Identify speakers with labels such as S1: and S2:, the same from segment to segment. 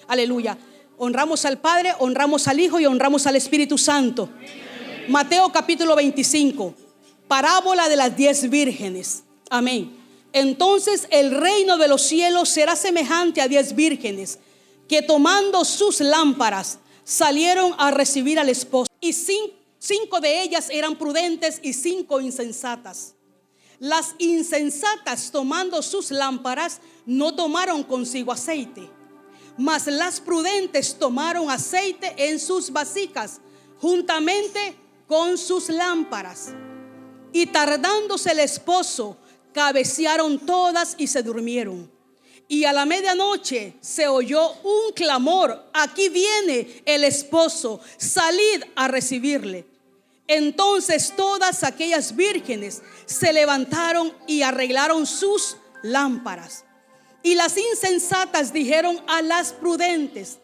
S1: Aleluya. Honramos al Padre, honramos al Hijo y honramos al Espíritu Santo. Mateo capítulo 25. Parábola de las 10 vírgenes. Amén. Entonces el reino de los cielos será semejante a 10 vírgenes que tomando sus lámparas salieron a recibir al esposo. Y 5 de ellas eran prudentes y 5 insensatas. Las insensatas, tomando sus lámparas, no tomaron consigo aceite, mas las prudentes tomaron aceite en sus vasijas juntamente con sus lámparas. Y tardándose el esposo, cabecearon todas y se durmieron. Y a la medianoche se oyó un clamor: aquí viene el esposo, salid a recibirle. Entonces todas aquellas vírgenes se levantaron y arreglaron sus lámparas. Y las insensatas dijeron a las prudentes: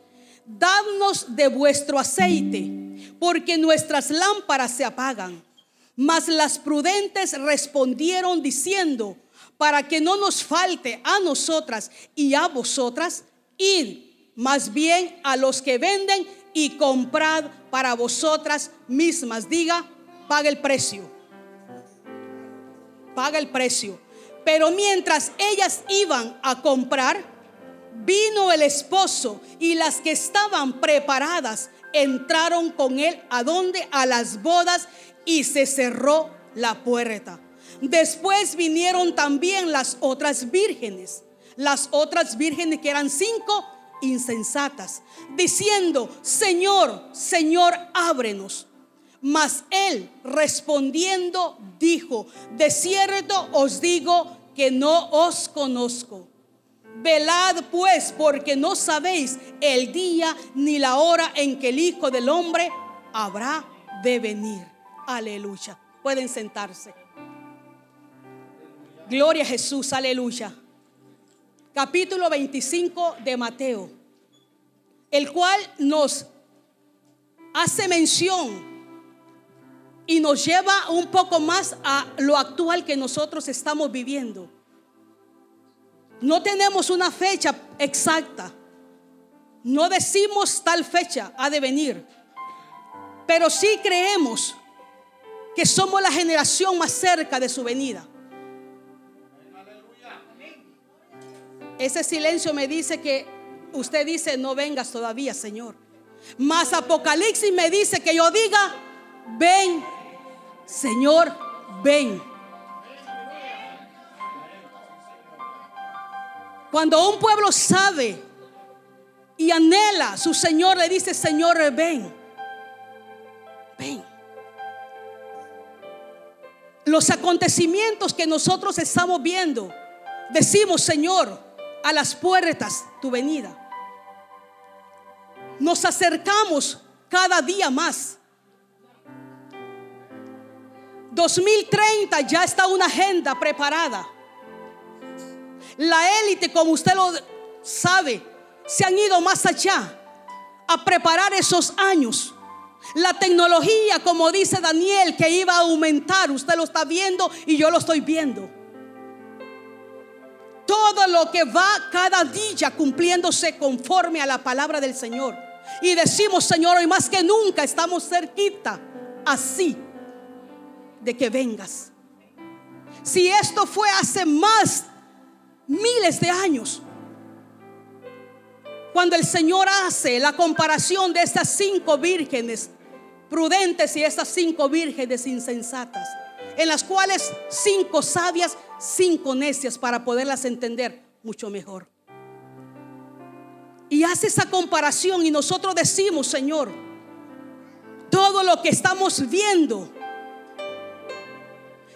S1: dadnos de vuestro aceite, porque nuestras lámparas se apagan. Mas las prudentes respondieron diciendo: para que no nos falte a nosotras y a vosotras, id más bien a los que venden y comprad para vosotras mismas. Diga: paga el precio. Paga el precio. Pero mientras ellas iban a comprar, vino el esposo, y las que estaban preparadas entraron con él a donde, a las bodas, y se cerró la puerta. Después vinieron también las otras vírgenes que eran 5 insensatas, diciendo: Señor, Señor, ábrenos. Mas él respondiendo dijo: de cierto os digo que no os conozco. Velad pues, porque no sabéis el día ni la hora en que el Hijo del Hombre habrá de venir. Aleluya. Pueden sentarse. Gloria a Jesús, aleluya. Capítulo 25 de Mateo, el cual nos hace mención y nos lleva un poco más a lo actual que nosotros estamos viviendo. No tenemos una fecha exacta, no decimos tal fecha ha de venir, pero sí creemos que somos la generación más cerca de su venida. Ese silencio me dice que usted dice: no vengas todavía, Señor. Mas Apocalipsis me dice que yo diga: ven, Señor, ven. Cuando un pueblo sabe y anhela, su Señor le dice: Señor, ven, ven. Los acontecimientos que nosotros estamos viendo, decimos: Señor, a las puertas tu venida. Nos acercamos cada día más. 2030 ya está una agenda preparada. La élite, como usted lo sabe, se han ido más allá a preparar esos años. La tecnología, como dice Daniel, que iba a aumentar, usted lo está viendo y yo lo estoy viendo. Todo lo que va cada día cumpliéndose conforme a la palabra del Señor. Y decimos: Señor, hoy más que nunca estamos cerquita así de que vengas. Si esto fue hace más miles de años, cuando el Señor hace la comparación de estas 5 vírgenes prudentes y estas 5 vírgenes insensatas, en las cuales 5 sabias, 5 necias, para poderlas entender mucho mejor. Y hace esa comparación y nosotros decimos: Señor, todo lo que estamos viendo,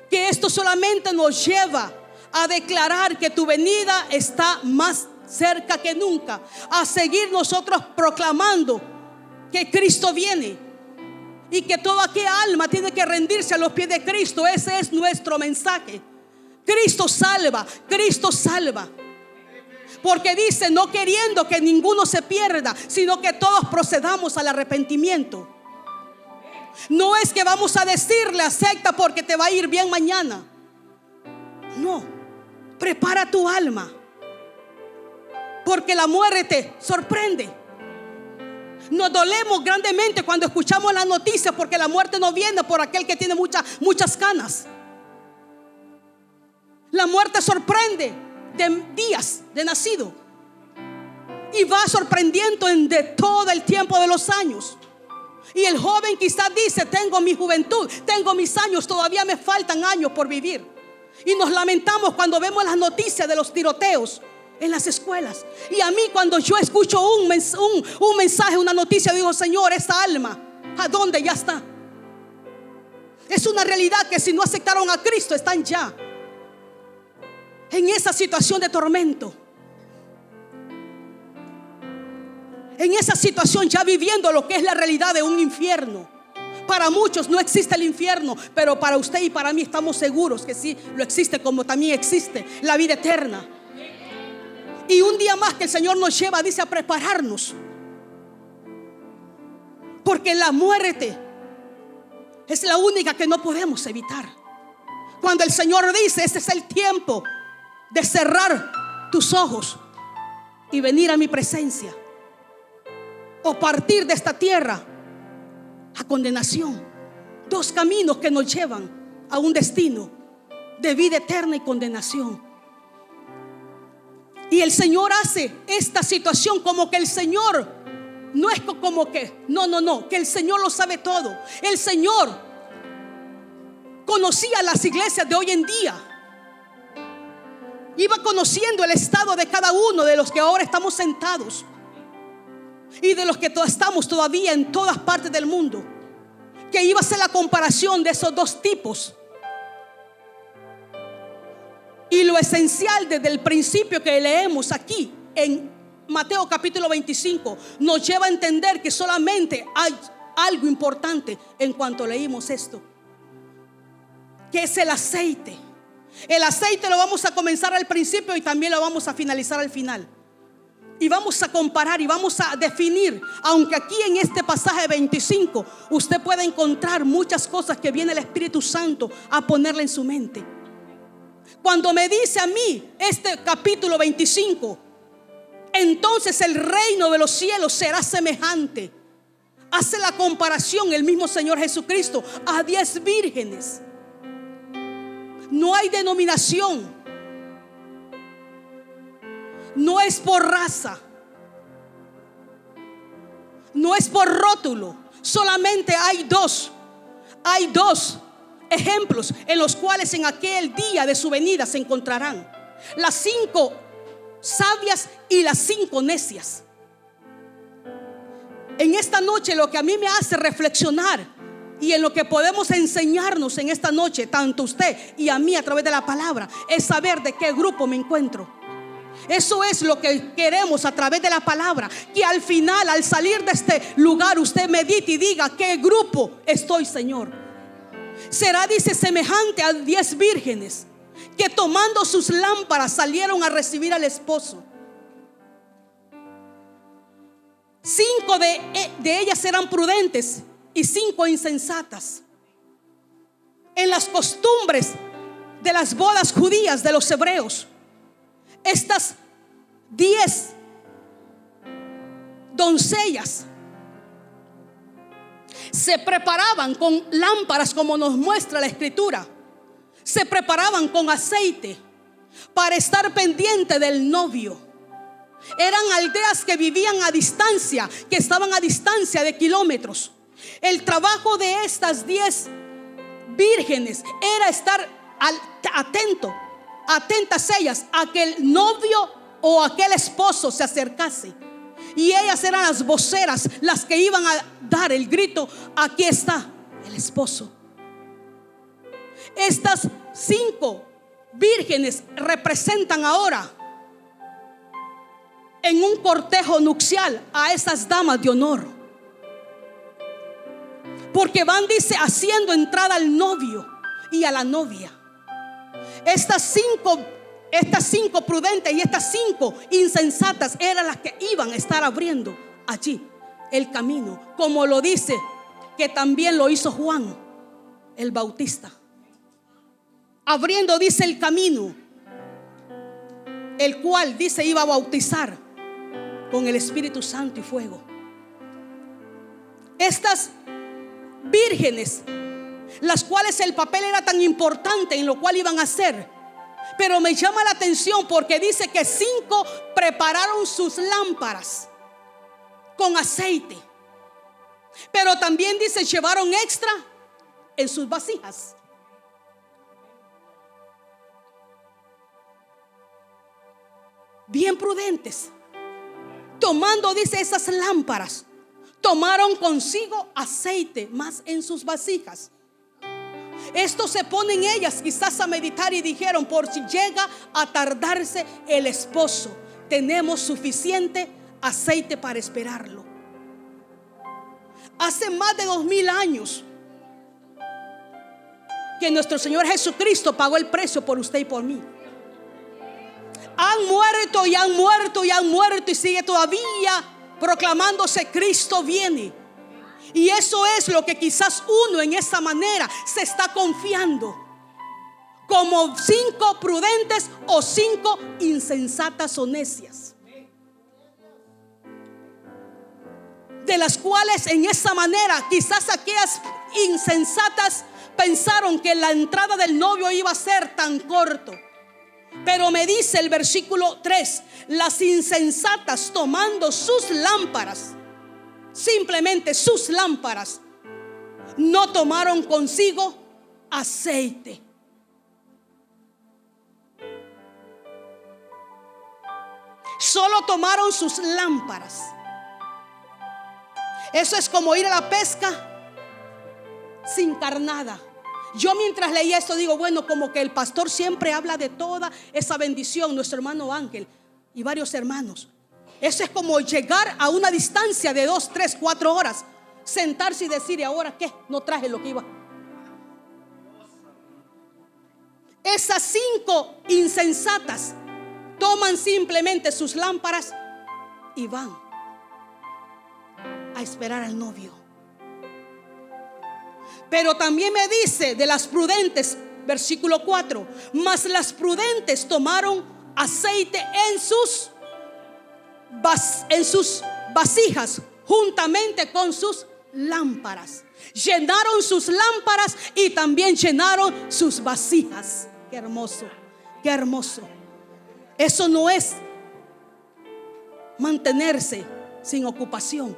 S1: que esto solamente nos lleva a declarar que tu venida está más cerca que nunca, a seguir nosotros proclamando que Cristo viene. Y que toda aquella alma tiene que rendirse a los pies de Cristo. Ese es nuestro mensaje. Cristo salva, Cristo salva. Porque dice: no queriendo que ninguno se pierda, sino que todos procedamos al arrepentimiento. No es que vamos a decirle: acepta porque te va a ir bien mañana. No, prepara tu alma, Porque la muerte sorprende. Nos dolemos grandemente cuando escuchamos las noticias, porque la muerte no viene por aquel que tiene muchas canas. La muerte sorprende de días de nacido y va sorprendiendo de todo el tiempo de los años. Y el joven quizás dice: tengo mi juventud, tengo mis años, todavía me faltan años por vivir. Y nos lamentamos cuando vemos las noticias de los tiroteos en las escuelas. Y a mí, cuando yo escucho un mensaje, una noticia, digo: Señor, esa alma, ¿a dónde ya está? Es una realidad que si no aceptaron a Cristo, están ya en esa situación de tormento, en esa situación ya viviendo lo que es la realidad de un infierno. Para muchos no existe el infierno, pero para usted y para mí estamos seguros que sí lo existe, como también existe la vida eterna. Y un día más que el Señor nos lleva, dice, a prepararnos, porque la muerte es la única que no podemos evitar. Cuando el Señor dice: este es el tiempo de cerrar tus ojos y venir a mi presencia, o partir de esta tierra a condenación. Dos caminos que nos llevan a un destino de vida eterna y condenación. Y el Señor hace esta situación como que el Señor no es como que no, que el Señor lo sabe todo. El Señor conocía las iglesias de hoy en día, iba conociendo el estado de cada uno de los que ahora estamos sentados y de los que estamos todavía en todas partes del mundo, que iba a ser la comparación de esos dos tipos. Y lo esencial desde el principio que leemos aquí en Mateo capítulo 25 nos lleva a entender que solamente hay algo importante en cuanto leímos esto, que es el aceite. El aceite lo vamos a comenzar al principio y también lo vamos a finalizar al final. Y vamos a comparar y vamos a definir, aunque aquí en este pasaje 25 usted puede encontrar muchas cosas que viene el Espíritu Santo a ponerle en su mente. Cuando me dice a mí este capítulo 25, entonces el reino de los cielos será semejante, hace la comparación el mismo Señor Jesucristo a 10 vírgenes. No hay denominación, no es por raza, no es por rótulo, solamente hay dos ejemplos en los cuales en aquel día de su venida se encontrarán: las 5 sabias y las 5 necias. En esta noche lo que a mí me hace reflexionar y en lo que podemos enseñarnos en esta noche, tanto usted y a mí a través de la palabra, es saber de qué grupo me encuentro. Eso es lo que queremos a través de la palabra, que al final, al salir de este lugar, usted medite y diga: ¿qué grupo estoy, Señor? Será, dice, semejante a 10 vírgenes que tomando sus lámparas salieron a recibir al esposo. 5 de ellas eran prudentes y 5 insensatas. En las costumbres de las bodas judías de los hebreos, estas 10 doncellas se preparaban con lámparas, como nos muestra la escritura. Se preparaban con aceite para estar pendiente del novio. Eran aldeas que vivían a distancia, que estaban a distancia de kilómetros. El trabajo de estas 10 vírgenes era estar atentas ellas a que el novio o aquel esposo se acercase. Y ellas eran las voceras, las que iban a dar el grito: aquí está el esposo. Estas 5 vírgenes representan ahora en un cortejo nupcial a esas damas de honor, porque van, dice, haciendo entrada al novio y a la novia. Estas cinco prudentes y estas 5 insensatas eran las que iban a estar abriendo allí el camino, como lo dice que también lo hizo Juan el Bautista, abriendo, dice, el camino, el cual, dice, iba a bautizar con el Espíritu Santo y fuego. Estas vírgenes, las cuales el papel era tan importante en lo cual iban a hacer, pero me llama la atención porque dice que 5 prepararon sus lámparas con aceite, pero también dice llevaron extra en sus vasijas. Bien prudentes, tomando, dice, esas lámparas, tomaron consigo aceite más en sus vasijas. Esto se ponen ellas quizás a meditar y dijeron: por si llega a tardarse el esposo, tenemos suficiente aceite para esperarlo. Hace más de 2000 años que nuestro Señor Jesucristo pagó el precio por usted y por mí. Han muerto y han muerto y han muerto, y sigue todavía proclamándose: Cristo viene. Y eso es lo que quizás uno en esta manera se está confiando, como 5 prudentes o 5 insensatas o necias, de las cuales en esa manera quizás aquellas insensatas pensaron que la entrada del novio iba a ser tan corto. Pero me dice el versículo 3: las insensatas, tomando sus lámparas, simplemente sus lámparas, no tomaron consigo aceite. Solo tomaron sus lámparas. Eso es como ir a la pesca sin carnada. Yo mientras leía esto digo: bueno, como que el pastor siempre habla de toda esa bendición, nuestro hermano Ángel y varios hermanos. Eso es como llegar a una distancia de 2, 3, 4 horas, sentarse y decir: ¿y ahora qué? No traje lo que iba. Esas 5 insensatas toman simplemente sus lámparas y van a esperar al novio. Pero también me dice de las prudentes, versículo 4: mas las prudentes tomaron aceite en sus vasijas juntamente con sus lámparas. Llenaron sus lámparas y también llenaron sus vasijas. Qué hermoso, qué hermoso. Eso no es mantenerse sin ocupación.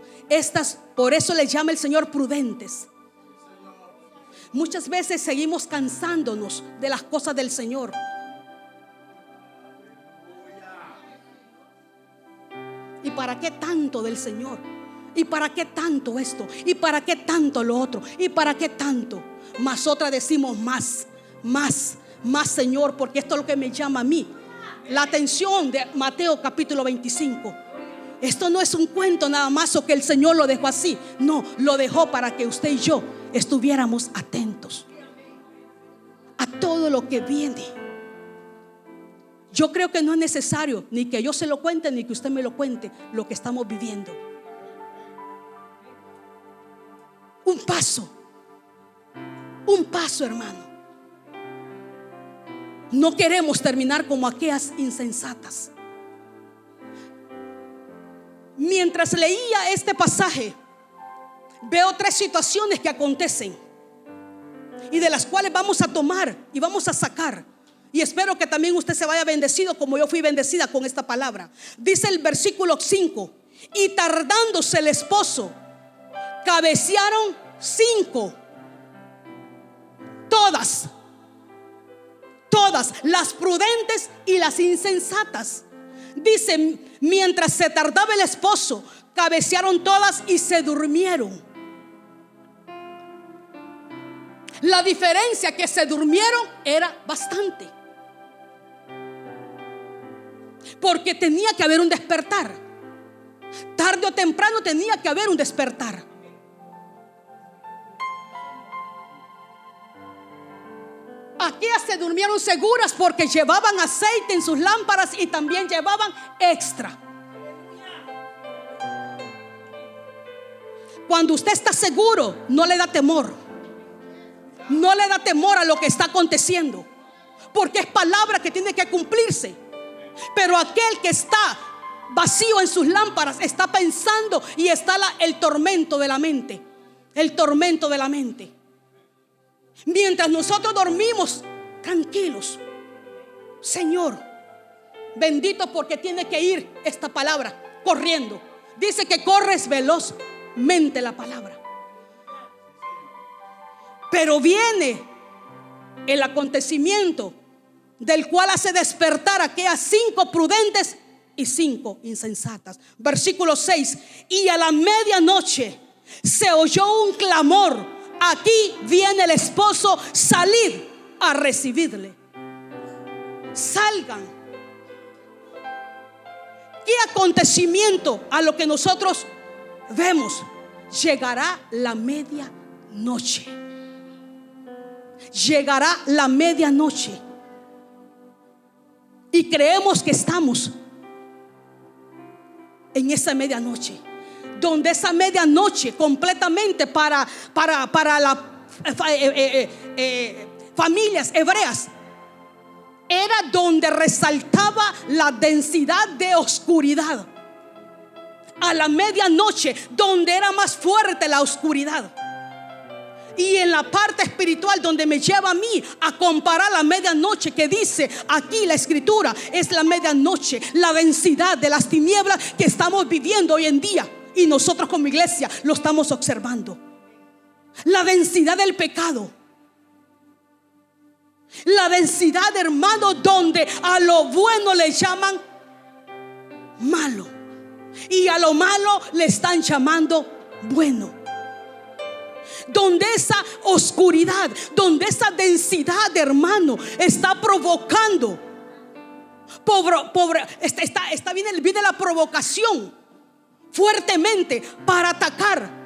S1: Por eso le llama el Señor prudentes. Muchas veces seguimos cansándonos de las cosas del Señor. ¿Y para qué tanto del Señor? ¿Y para qué tanto esto? ¿Y para qué tanto lo otro? ¿Y para qué tanto? Más otra decimos: más, Señor, porque esto es lo que me llama a mí la atención de Mateo capítulo 25. Esto no es un cuento nada más, o que el Señor lo dejó así. No, lo dejó para que usted y yo estuviéramos atentos a todo lo que viene. Yo creo que no es necesario ni que yo se lo cuente, ni que usted me lo cuente, lo que estamos viviendo. Un paso, hermano. No queremos terminar como aquellas insensatas. Mientras leía este pasaje, veo 3 situaciones que acontecen y de las cuales vamos a tomar y vamos a sacar. Y espero que también usted se vaya bendecido como yo fui bendecida con esta palabra. Dice el versículo 5: y tardándose el esposo, cabecearon 5. Todas, las prudentes y las insensatas. Dice: mientras se tardaba el esposo, cabecearon todas y se durmieron. La diferencia que se durmieron era bastante, porque tenía que haber un despertar. Tarde o temprano tenía que haber un despertar. Aquellas se durmieron seguras porque llevaban aceite en sus lámparas y también llevaban extra. Cuando usted está seguro, no le da temor. No le da temor a lo que está aconteciendo, porque es palabra que tiene que cumplirse. Pero aquel que está vacío en sus lámparas, está pensando y está el tormento de la mente. El tormento de la mente. Mientras nosotros dormimos tranquilos, Señor, bendito, porque tiene que ir esta palabra corriendo. Dice que corres velozmente la palabra. Pero viene el acontecimiento del cual hace despertar a aquellas 5 prudentes y 5 insensatas. Versículo 6. Y a la medianoche se oyó un clamor: aquí viene el esposo, salid a recibirle. Salgan. ¿Qué acontecimiento a lo que nosotros vemos? Llegará la medianoche. Llegará la medianoche. Y creemos que estamos en esa medianoche, donde esa medianoche completamente para las familias hebreas era donde resaltaba la densidad de oscuridad. A la medianoche, donde era más fuerte la oscuridad. Y en la parte espiritual, donde me lleva a mí a comparar la medianoche, que dice aquí la escritura, es la medianoche, la densidad de las tinieblas que estamos viviendo hoy en día. Y nosotros como iglesia lo estamos observando. La densidad del pecado. La densidad, hermano, donde a lo bueno le llaman malo y a lo malo le están llamando bueno. Donde esa oscuridad, donde esa densidad, hermano, está provocando viene la provocación fuertemente para atacar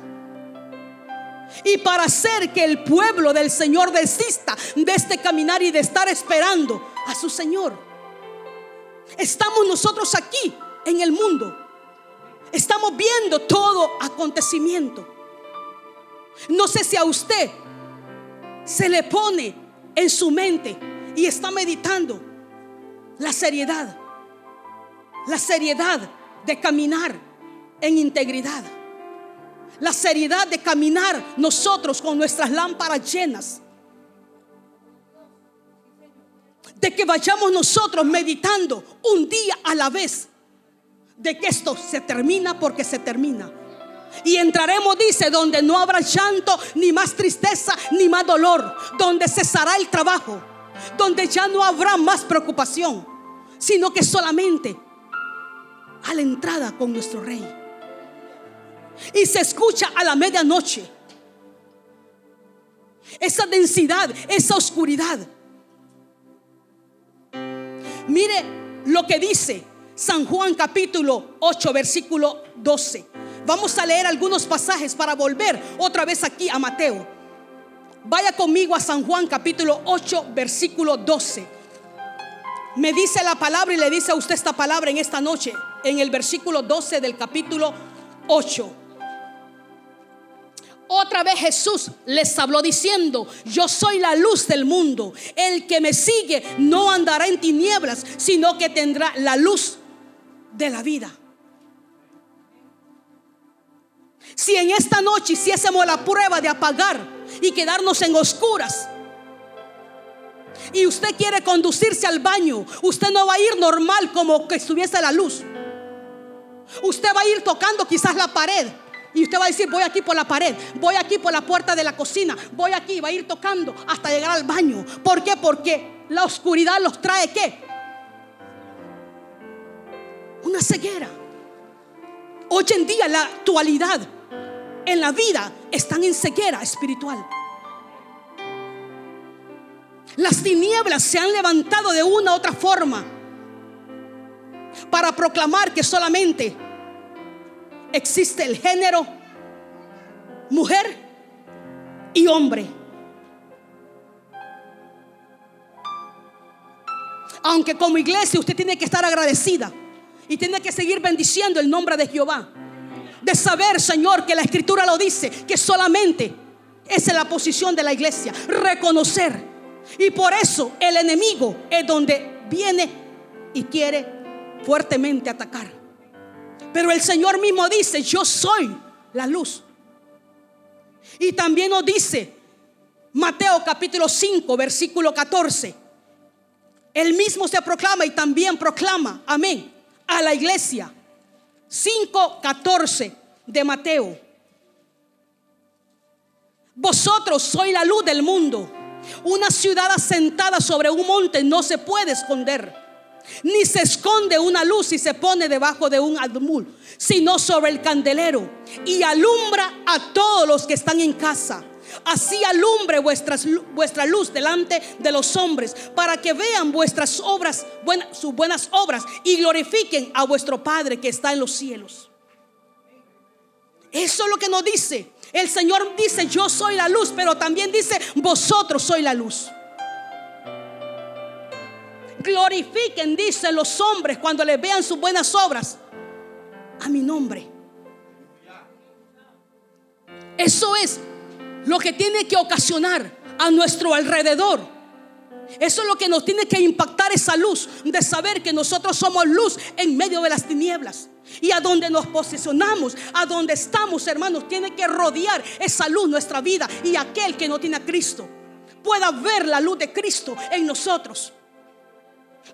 S1: y para hacer que el pueblo del Señor desista de este caminar y de estar esperando a su Señor. Estamos nosotros aquí en el mundo, estamos viendo todo acontecimiento. No sé si a usted se le pone en su mente y está meditando la seriedad de caminar en integridad, la seriedad de caminar nosotros con nuestras lámparas llenas, de que vayamos nosotros meditando un día a la vez, de que esto se termina porque se termina. Y entraremos, dice, donde no habrá llanto, ni más tristeza, ni más dolor, donde cesará el trabajo, donde ya no habrá más preocupación, sino que solamente a la entrada con nuestro Rey. Y se escucha a la medianoche esa densidad, esa oscuridad. Mire lo que dice San Juan capítulo 8 versículo 12. Vamos a leer algunos pasajes para volver otra vez aquí a Mateo. Vaya conmigo a San Juan capítulo 8 versículo 12. Me dice la palabra y le dice a usted esta palabra en esta noche, en el versículo 12 del capítulo 8. Otra vez Jesús les habló diciendo: yo soy la luz del mundo. El que me sigue no andará en tinieblas, sino que tendrá la luz de la vida. Si en esta noche hiciésemos la prueba de apagar y quedarnos en oscuras, y usted quiere conducirse al baño, usted no va a ir normal como que estuviese la luz. Usted va a ir tocando quizás la pared, y usted va a decir: voy aquí por la pared, voy aquí por la puerta de la cocina, voy aquí, va a ir tocando hasta llegar al baño. ¿Por qué? Porque la oscuridad los trae ¿qué? Una ceguera. Hoy en día la actualidad en la vida están en ceguera espiritual. Las tinieblas se han levantado de una u otra forma para proclamar que solamente existe el género mujer y hombre. Aunque como iglesia usted tiene que estar agradecida y tiene que seguir bendiciendo el nombre de Jehová, de saber, Señor, que la escritura lo dice, que solamente esa es la posición de la iglesia, reconocer. Y por eso el enemigo es donde viene y quiere fuertemente atacar. Pero el Señor mismo dice: yo soy la luz. Y también nos dice Mateo capítulo 5 versículo 14. Él mismo se proclama y también proclama, amén, a la iglesia. 5:14 de Mateo. Vosotros sois la luz del mundo. Una ciudad asentada sobre un monte no se puede esconder, ni se esconde una luz y se pone debajo de un almud, sino sobre el candelero, y alumbra a todos los que están en casa. Así alumbre vuestra luz delante de los hombres, para que vean vuestras obras, sus buenas obras, y glorifiquen a vuestro Padre que está en los cielos. Eso es lo que nos dice. El Señor dice: yo soy la luz, pero también dice: vosotros sois la luz. Glorifiquen, dicen los hombres, cuando les vean sus buenas obras, a mi nombre. Eso es lo que tiene que ocasionar a nuestro alrededor. Eso es lo que nos tiene que impactar, esa luz de saber que nosotros somos luz en medio de las tinieblas. Y a donde nos posicionamos, a donde estamos, hermanos, tiene que rodear esa luz nuestra vida. Y aquel que no tiene a Cristo pueda ver la luz de Cristo en nosotros,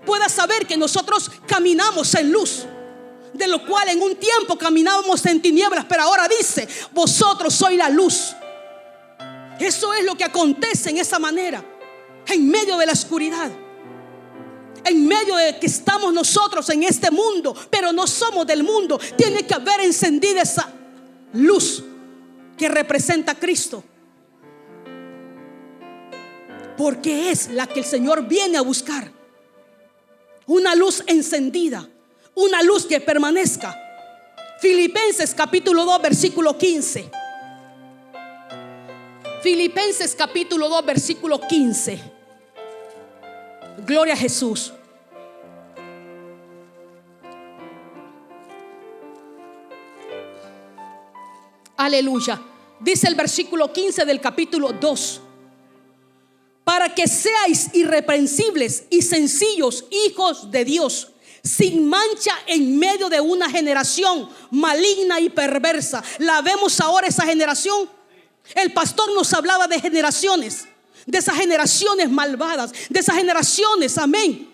S1: pueda saber que nosotros caminamos en luz, de lo cual en un tiempo caminábamos en tinieblas, pero ahora dice: vosotros sois la luz. Eso es lo que acontece en esa manera, en medio de la oscuridad, en medio de que estamos nosotros en este mundo, pero no somos del mundo. Tiene que haber encendida esa luz que representa a Cristo, porque es la que el Señor viene a buscar. Una luz encendida, una luz que permanezca. Filipenses capítulo 2 versículo 15. Filipenses capítulo 2 versículo 15. Gloria a Jesús. Aleluya. Dice el versículo 15 del capítulo 2: para que seáis irreprensibles y sencillos, hijos de Dios, sin mancha en medio de una generación maligna y perversa. La vemos ahora, esa generación. El pastor nos hablaba de generaciones, de esas generaciones malvadas, de esas generaciones, amén,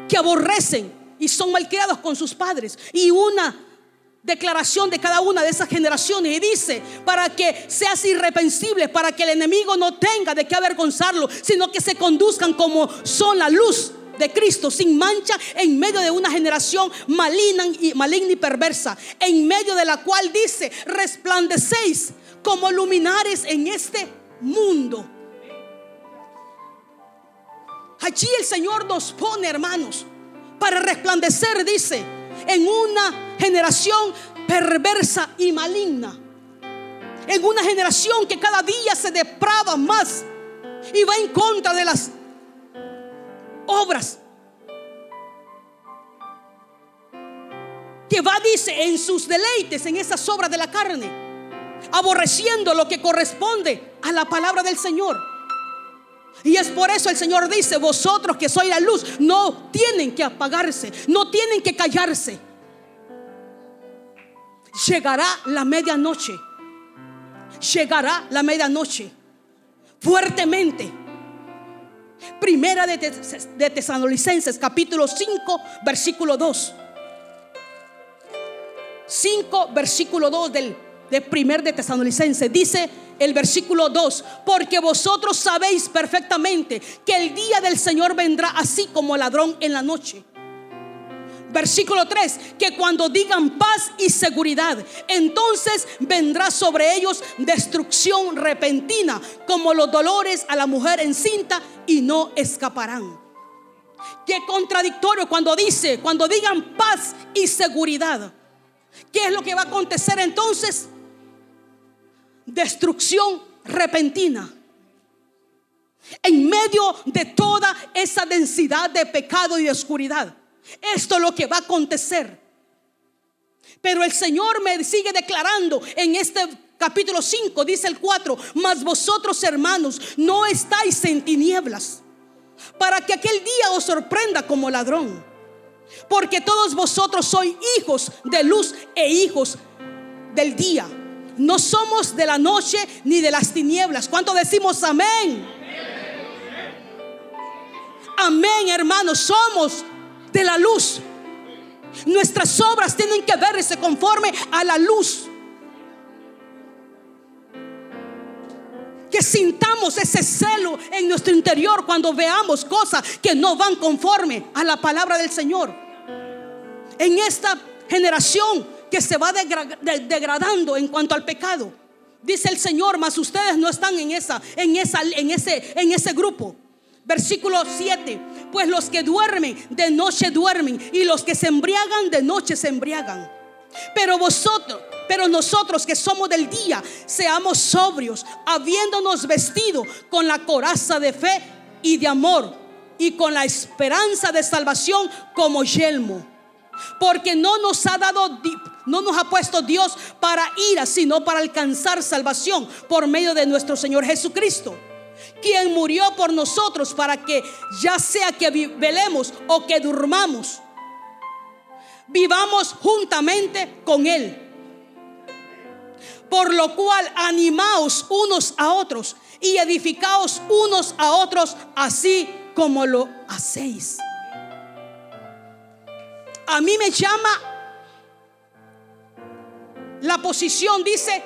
S1: que aborrecen y son malcriados con sus padres. Y una declaración de cada una de esas generaciones, y dice: para que seas irreprensible, para que el enemigo no tenga de qué avergonzarlo, sino que se conduzcan como son la luz de Cristo, sin mancha en medio de una generación maligna y perversa, en medio de la cual dice: resplandecéis como luminares en este mundo. Allí el Señor nos pone, hermanos, para resplandecer, dice, en una generación perversa y maligna, en una generación que cada día se deprava más y va en contra de las obras, que va, dice, en sus deleites, en esas obras de la carne, aborreciendo lo que corresponde a la palabra del Señor. Y es por eso el Señor dice: vosotros que sois la luz, no tienen que apagarse, no tienen que callarse. Llegará la medianoche, llegará la medianoche fuertemente. Primera de Tesalonicenses capítulo 5 versículo 2. 5 versículo 2 de primer de Tesalonicenses. Dice el versículo 2: porque vosotros sabéis perfectamente que el día del Señor vendrá así como ladrón en la noche. Versículo 3: que cuando digan paz y seguridad, entonces vendrá sobre ellos destrucción repentina, como los dolores a la mujer encinta, y no escaparán. Qué contradictorio cuando dice: cuando digan paz y seguridad. ¿Qué es lo que va a acontecer entonces? Destrucción repentina. En medio de toda esa densidad de pecado y de oscuridad, esto es lo que va a acontecer. Pero el Señor me sigue declarando en este capítulo 5, dice el 4: mas vosotros, hermanos, no estáis en tinieblas, para que aquel día os sorprenda como ladrón. Porque todos vosotros sois hijos de luz e hijos del día. No somos de la noche ni de las tinieblas. ¿Cuánto decimos amén? Amén, hermanos. Somos de la luz. Nuestras obras tienen que verse conforme a la luz. Que sintamos ese celo en nuestro interior cuando veamos cosas que no van conforme a la palabra del Señor. En esta generación que se va degradando en cuanto al pecado, dice el Señor, mas ustedes no están en ese grupo. Versículo 7: pues los que duermen de noche duermen, y los que se embriagan de noche se embriagan. Pero nosotros que somos del día, seamos sobrios, habiéndonos vestido con la coraza de fe y de amor, y con la esperanza de salvación como yelmo. Porque no nos ha puesto Dios para ira, sino para alcanzar salvación por medio de nuestro Señor Jesucristo, quien murió por nosotros, para que ya sea que velemos o que durmamos, vivamos juntamente con Él. Por lo cual animaos unos a otros y edificaos unos a otros, así como lo hacéis. A mí me llama la posición, dice,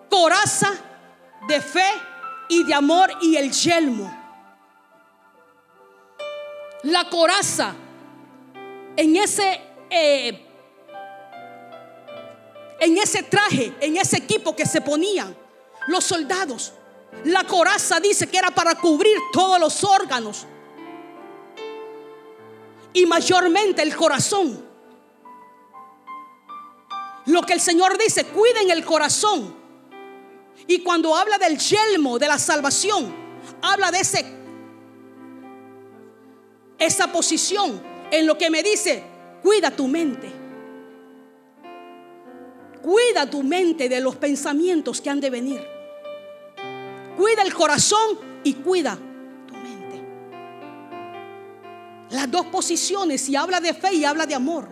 S1: coraza de fe y de amor, y el yelmo. La coraza en ese traje, en ese equipo que se ponían los soldados. La coraza dice que era para cubrir todos los órganos, y mayormente el corazón. Lo que el Señor dice, cuiden el corazón. Y cuando habla del yelmo de la salvación, habla de esa posición en lo que me dice: cuida tu mente. Cuida tu mente de los pensamientos que han de venir. Cuida el corazón y cuida tu mente. Las dos posiciones, y habla de fe y habla de amor.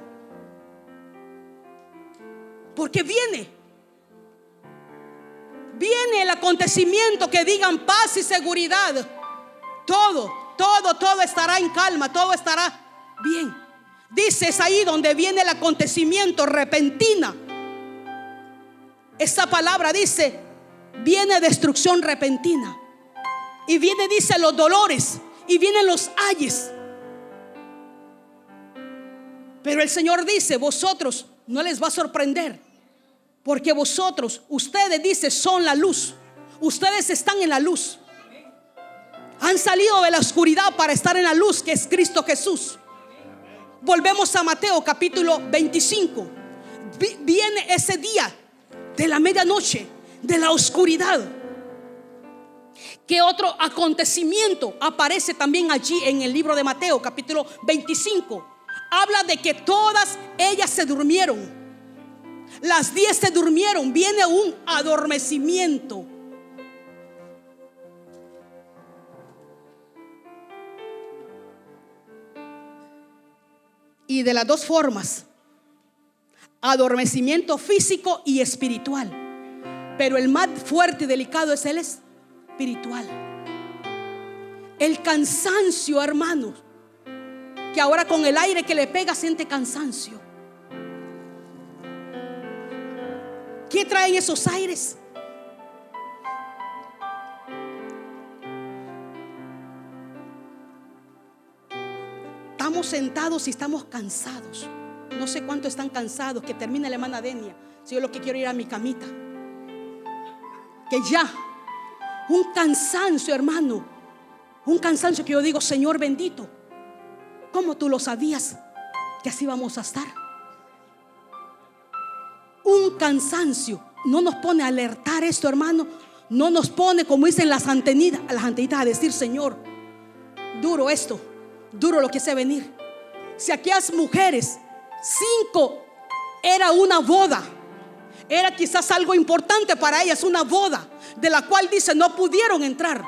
S1: Porque viene el acontecimiento que digan paz y seguridad. Todo estará en calma, todo estará bien. Dice, es ahí donde viene el acontecimiento repentina. Esa palabra dice, viene destrucción repentina. Y viene, dice, los dolores, y vienen los ayes. Pero el Señor dice, vosotros no les va a sorprender, porque ustedes, dice, son la luz. Ustedes están en la luz. Han salido de la oscuridad para estar en la luz, que es Cristo Jesús. Volvemos a Mateo capítulo 25. Viene ese día de la medianoche, de la oscuridad. ¿Qué otro acontecimiento aparece también allí en el libro de Mateo capítulo 25? Habla de que todas ellas se durmieron. Las 10 se durmieron. Viene un adormecimiento. Y de las dos formas: adormecimiento físico y espiritual. Pero el más fuerte y delicado es el espiritual. El cansancio, hermanos, que ahora con el aire que le pega siente cansancio. ¿Qué traen esos aires? Estamos sentados y estamos cansados. No sé cuánto están cansados. Que termine la hermana Denia. Si yo lo que quiero ir a mi camita. Que ya. Un cansancio, hermano. Un cansancio que yo digo, Señor bendito, ¿cómo tú lo sabías que así vamos a estar? Un cansancio. No nos pone a alertar esto, hermano. No nos pone, como dicen las antenitas a decir, Señor, duro esto, duro lo que se venir. Si aquellas mujeres, 5 era una boda, era quizás algo importante para ellas, una boda de la cual dice no pudieron entrar.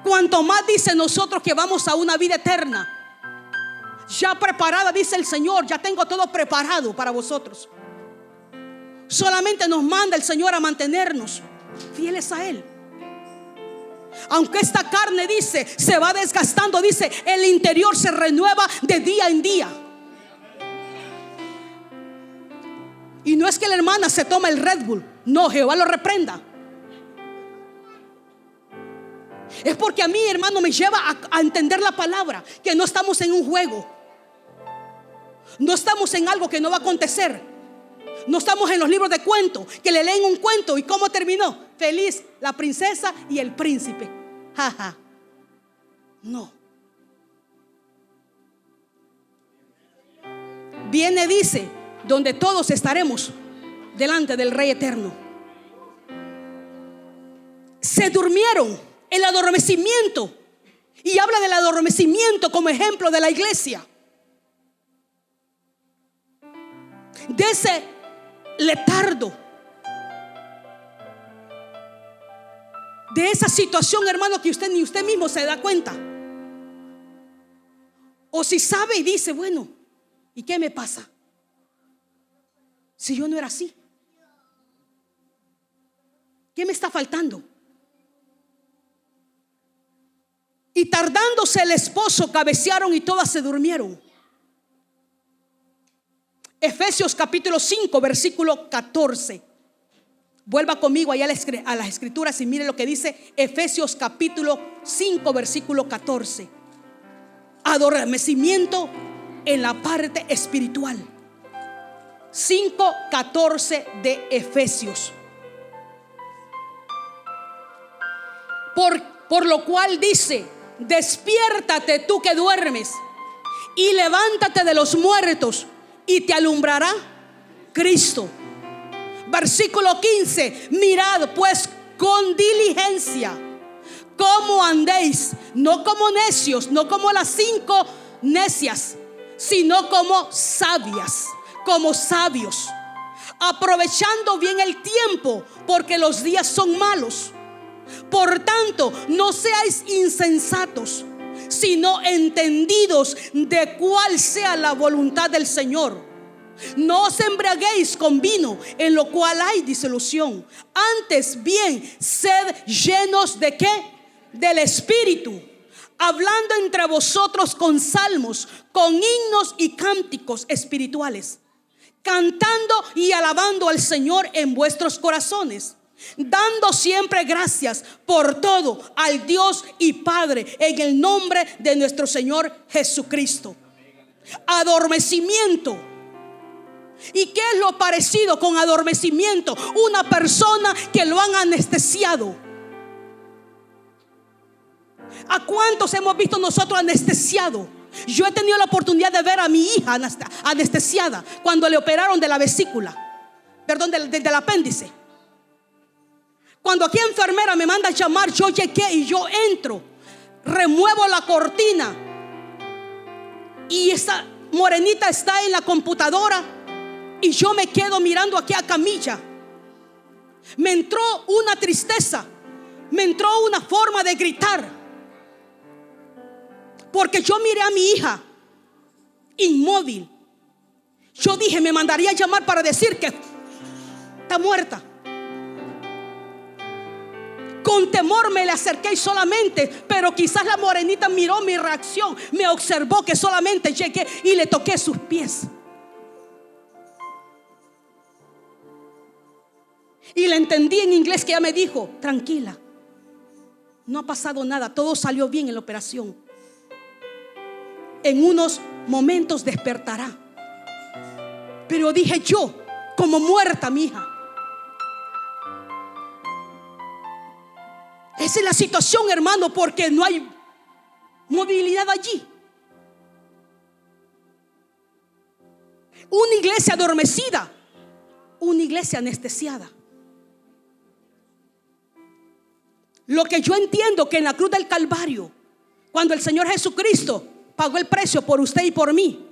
S1: Cuanto más dice nosotros que vamos a una vida eterna. ya preparada, dice el Señor. Ya tengo todo preparado para vosotros. Solamente nos manda el Señor a mantenernos fieles a Él. Aunque esta carne, dice, se va desgastando, dice, el interior se renueva de día en día. Y no es que la hermana se toma el Red Bull. No, Jehová lo reprenda. Es porque a mí, hermano, me lleva a entender la palabra. Que no estamos en un juego. No estamos en algo que no va a acontecer. No estamos en los libros de cuentos que le leen un cuento y cómo terminó. Feliz la princesa y el príncipe. Jaja. No. Viene, dice, donde todos estaremos delante del Rey eterno. Se durmieron, el adormecimiento. Y habla del adormecimiento como ejemplo de la iglesia. De ese letardo, de esa situación, hermano, que usted ni usted mismo se da cuenta. O si sabe y dice, bueno, ¿y qué me pasa? Si yo no era así, ¿qué me está faltando? Y tardándose el esposo, cabecearon y todas se durmieron. Efesios capítulo 5, versículo 14. Vuelva conmigo allá a las escrituras y mire lo que dice Efesios capítulo 5, versículo 14. Adormecimiento en la parte espiritual. 5:14 de Efesios. Por lo cual dice: despiértate tú que duermes, y levántate de los muertos, y te alumbrará Cristo. Versículo 15: mirad pues con diligencia cómo andéis, no como necios, no como las 5 necias, sino como sabias, como sabios, aprovechando bien el tiempo, porque los días son malos. Por tanto, no seáis insensatos, sino entendidos de cuál sea la voluntad del Señor. No os embriaguéis con vino, en lo cual hay disolución. Antes bien, sed llenos ¿de qué? Del Espíritu, hablando entre vosotros con salmos, con himnos y cánticos espirituales, cantando y alabando al Señor en vuestros corazones, dando siempre gracias por todo al Dios y Padre, en el nombre de nuestro Señor Jesucristo. Adormecimiento. ¿Y qué es lo parecido con adormecimiento? Una persona que lo han anestesiado. ¿A cuántos hemos visto nosotros anestesiados? Yo he tenido la oportunidad de ver a mi hija anestesiada cuando le operaron de la vesícula, perdón, del apéndice. Cuando aquí enfermera me manda a llamar, yo llegué y yo entro, remuevo la cortina y esa morenita está en la computadora y yo me quedo mirando aquí a camilla. Me entró una tristeza, me entró una forma de gritar, porque yo miré a mi hija inmóvil. Yo dije, me mandaría a llamar para decir que está muerta. Con temor me le acerqué y solamente, pero quizás la morenita miró mi reacción, me observó que solamente llegué y le toqué sus pies. Y le entendí en inglés que ella me dijo: tranquila, no ha pasado nada, todo salió bien en la operación. En unos momentos despertará. Pero dije yo, como muerta mi hija. Esa es la situación, hermano, porque no hay movilidad allí. Una iglesia adormecida, una iglesia anestesiada. Lo que yo entiendo que en la cruz del Calvario, cuando el Señor Jesucristo pagó el precio por usted y por mí,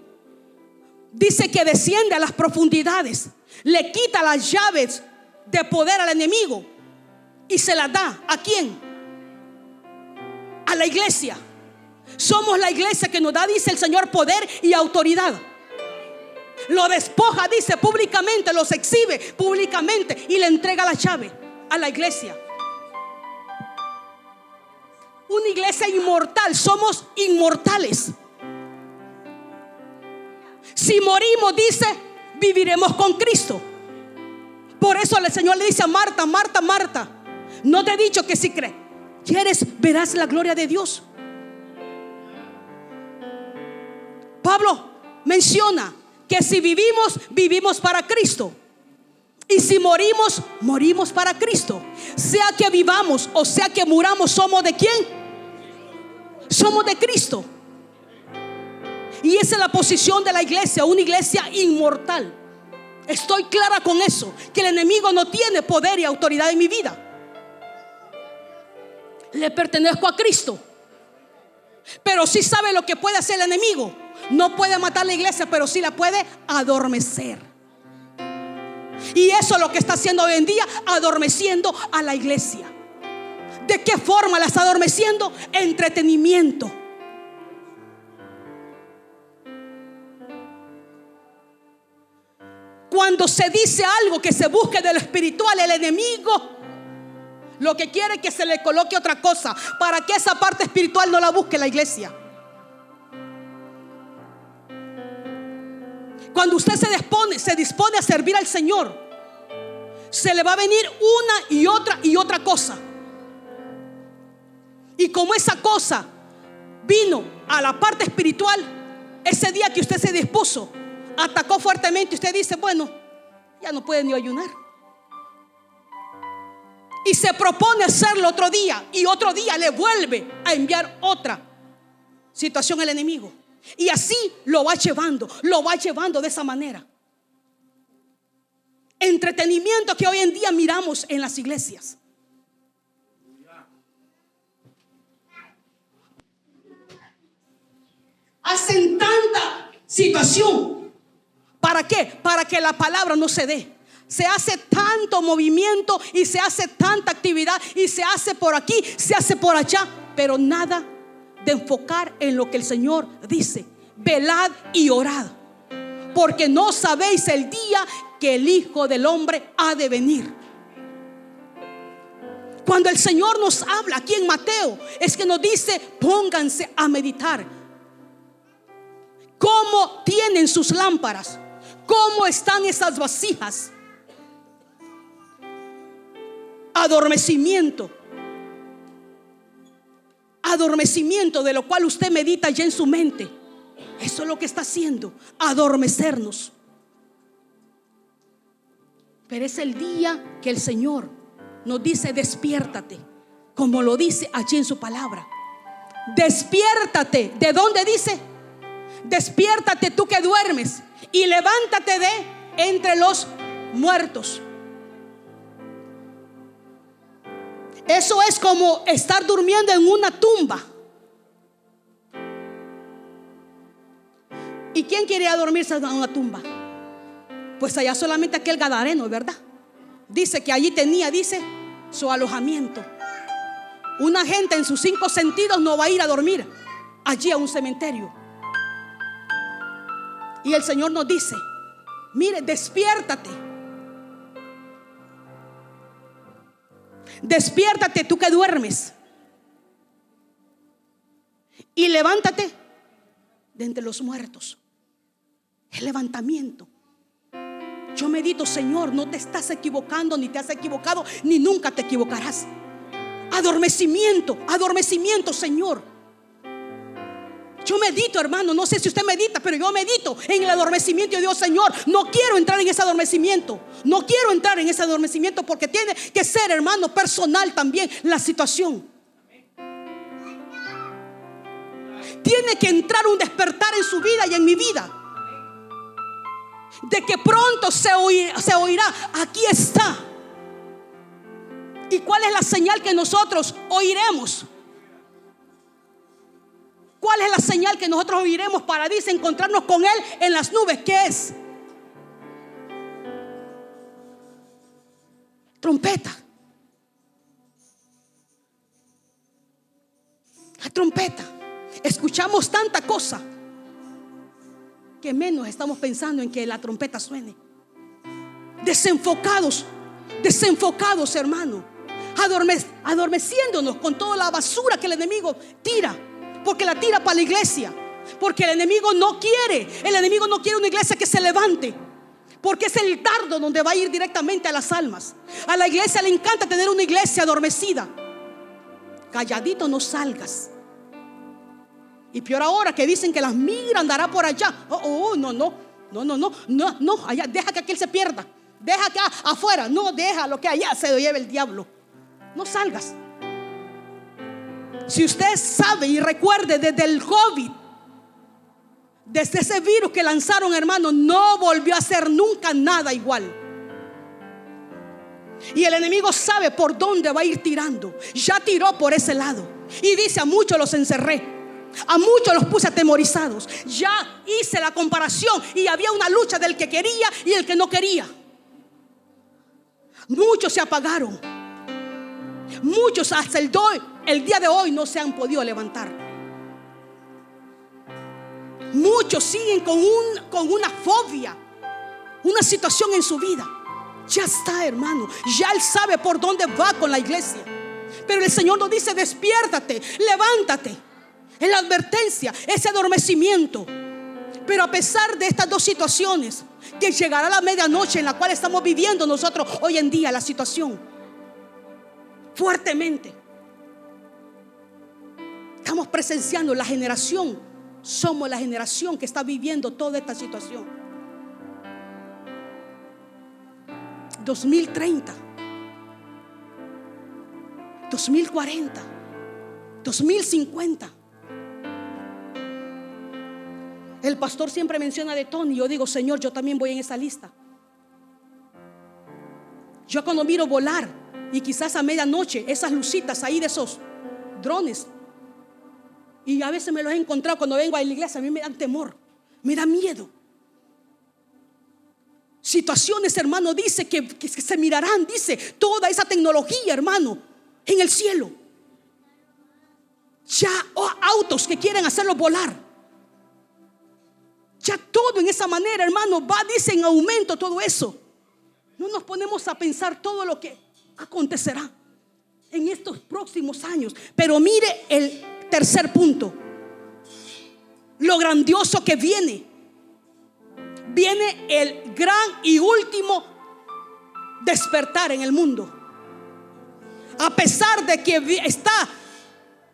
S1: dice que desciende a las profundidades, le quita las llaves de poder al enemigo y se las da ¿a quién? A la iglesia. Somos la iglesia que nos da, dice el Señor, poder y autoridad. Lo despoja, dice, públicamente, los exhibe públicamente y le entrega la llave a la iglesia. Una iglesia inmortal, somos inmortales. Si morimos, dice, viviremos con Cristo. Por eso el Señor le dice a Marta: Marta, Marta, no te he dicho que si quieres verás la gloria de Dios. Pablo menciona que si vivimos, vivimos para Cristo, y si morimos, morimos para Cristo. Sea que vivamos o sea que muramos, ¿somos de quién? Somos de Cristo. Y esa es la posición de la iglesia, una iglesia inmortal. Estoy clara con eso, que el enemigo no tiene poder y autoridad en mi vida. Le pertenezco a Cristo. Pero sí sabe lo que puede hacer el enemigo. No puede matar la iglesia, pero sí la puede adormecer. Y eso es lo que está haciendo hoy en día, adormeciendo a la iglesia. ¿De qué forma la está adormeciendo? Entretenimiento. Cuando se dice algo que se busque de lo espiritual, el enemigo lo que quiere es que se le coloque otra cosa, para que esa parte espiritual no la busque la iglesia. Cuando usted se dispone a servir al Señor, se le va a venir una y otra cosa. Y como esa cosa vino a la parte espiritual, ese día que usted se dispuso, atacó fuertemente, usted dice: bueno, ya no puede ni ayunar. Y se propone hacerlo otro día, y otro día le vuelve a enviar otra situación al enemigo. Y así lo va llevando de esa manera. Entretenimiento que hoy en día miramos en las iglesias. Hacen tanta situación. ¿Para qué? Para que la palabra no se dé. Se hace tanto movimiento y se hace tanta actividad y se hace por aquí, se hace por allá, pero nada de enfocar en lo que el Señor dice: velad y orad, porque no sabéis el día que el Hijo del Hombre ha de venir. Cuando el Señor nos habla aquí en Mateo, es que nos dice: pónganse a meditar. ¿Cómo tienen sus lámparas? ¿Cómo están esas vasijas? Adormecimiento de lo cual usted medita ya en su mente. Eso es lo que está haciendo, adormecernos. Pero es el día que el Señor nos dice: despiértate, como lo dice allí en su palabra. Despiértate. ¿De dónde dice? Despiértate tú que duermes, y levántate de entre los muertos. Eso es como estar durmiendo en una tumba. ¿Y quién quería dormirse en una tumba? Pues allá solamente aquel gadareno, ¿verdad? Dice que allí tenía, dice, su alojamiento. Una gente en sus 5 sentidos no va a ir a dormir allí a un cementerio. Y el Señor nos dice: mire, despiértate. Despiértate tú que duermes, y levántate de entre los muertos. El levantamiento. Yo medito: Señor, no te estás equivocando, ni te has equivocado, ni nunca te equivocarás. Adormecimiento, Señor. Yo medito, hermano, no sé si usted medita, pero yo medito en el adormecimiento. Y digo: Señor, no quiero entrar en ese adormecimiento. No quiero entrar en ese adormecimiento, porque tiene que ser, hermano, personal también la situación. Tiene que entrar un despertar en su vida y en mi vida, de que pronto se oirá: aquí está. ¿Y cuál es la señal que nosotros oiremos? ¿Cuál es la señal que nosotros oiremos para, dice, encontrarnos con Él en las nubes? ¿Qué es? Trompeta. La trompeta. Escuché escuchamos tanta cosa que menos estamos pensando en que la trompeta suene. Desenfocados, hermano, adormeciéndonos con toda la basura que el enemigo tira, porque la tira para la iglesia, porque el enemigo no quiere una iglesia que se levante, porque es el dardo donde va a ir directamente a las almas. A la iglesia le encanta tener una iglesia adormecida. Calladito no salgas. Y peor ahora que dicen que las migras andará por allá. No, allá, deja que aquel se pierda. Deja que afuera, no, deja lo que allá se lo lleve el diablo. No salgas. Si usted sabe y recuerde desde el COVID, desde ese virus que lanzaron, hermano, no volvió a ser nunca nada igual. Y el enemigo sabe por dónde va a ir tirando. Ya tiró por ese lado. Y dice: a muchos los encerré, a muchos los puse atemorizados. Ya hice la comparación y había una lucha del que quería y el que no quería. Muchos se apagaron. Muchos hasta el día de hoy no se han podido levantar. Muchos siguen con una fobia, una situación en su vida. Ya está, hermano, ya él sabe por dónde va con la iglesia. Pero el Señor nos dice: despiértate, levántate. Es la advertencia, ese adormecimiento. Pero a pesar de estas dos situaciones, que llegará la medianoche en la cual estamos viviendo nosotros hoy en día, la situación fuertemente, estamos presenciando la generación. Somos la generación que está viviendo toda esta situación. 2030, 2040, 2050. El pastor siempre menciona de Tony. Yo digo: Señor, yo también voy en esa lista. Yo cuando miro volar, y quizás a medianoche, esas lucitas ahí de esos drones, y a veces me los he encontrado cuando vengo a la iglesia, a mí me dan temor, me da miedo. Situaciones, hermano, dice que se mirarán, dice, toda esa tecnología, hermano, en el cielo. Ya autos que quieren hacerlo volar. Ya todo en esa manera, hermano, va, dice, en aumento todo eso. No nos ponemos a pensar todo lo que acontecerá en estos próximos años. Pero mire el tercer punto, lo grandioso que viene. Viene el gran y último despertar en el mundo. A pesar de que está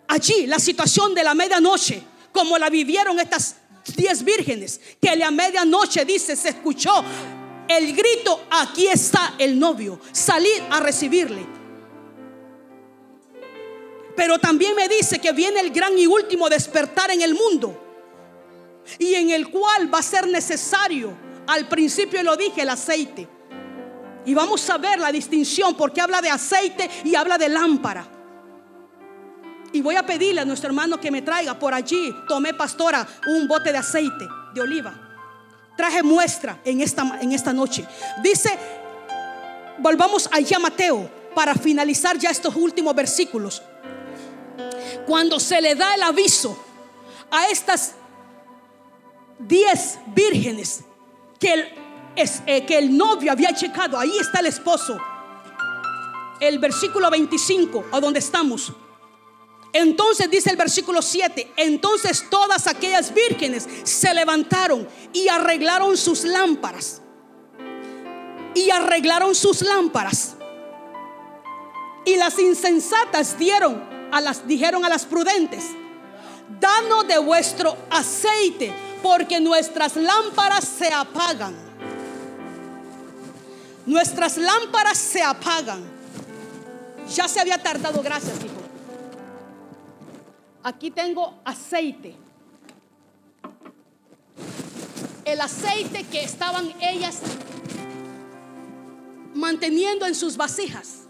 S1: allí la situación de la medianoche, como la vivieron estas 10 vírgenes, que a la medianoche, dice, se escuchó el grito: aquí está el novio, salid a recibirle. Pero también me dice que viene el gran y último despertar en el mundo, y en el cual va a ser necesario, al principio lo dije, el aceite. Y vamos a ver la distinción, porque habla de aceite y habla de lámpara. Y voy a pedirle a nuestro hermano que me traiga por allí. Tomé, pastora, un bote de aceite de oliva. Traje muestra en esta noche. Dice, volvamos allá a Mateo para finalizar ya estos últimos versículos. Cuando se le da el aviso a estas 10 vírgenes que el novio había checado, ahí está el esposo. El versículo 25, a donde estamos. Entonces dice el versículo 7: entonces todas aquellas vírgenes se levantaron y arreglaron sus lámparas. Y las insensatas dijeron a las prudentes: danos de vuestro aceite, porque nuestras lámparas se apagan. Nuestras lámparas se apagan. Ya se había tardado, gracias, hijo. Aquí tengo aceite. El aceite que estaban ellas manteniendo en sus vasijas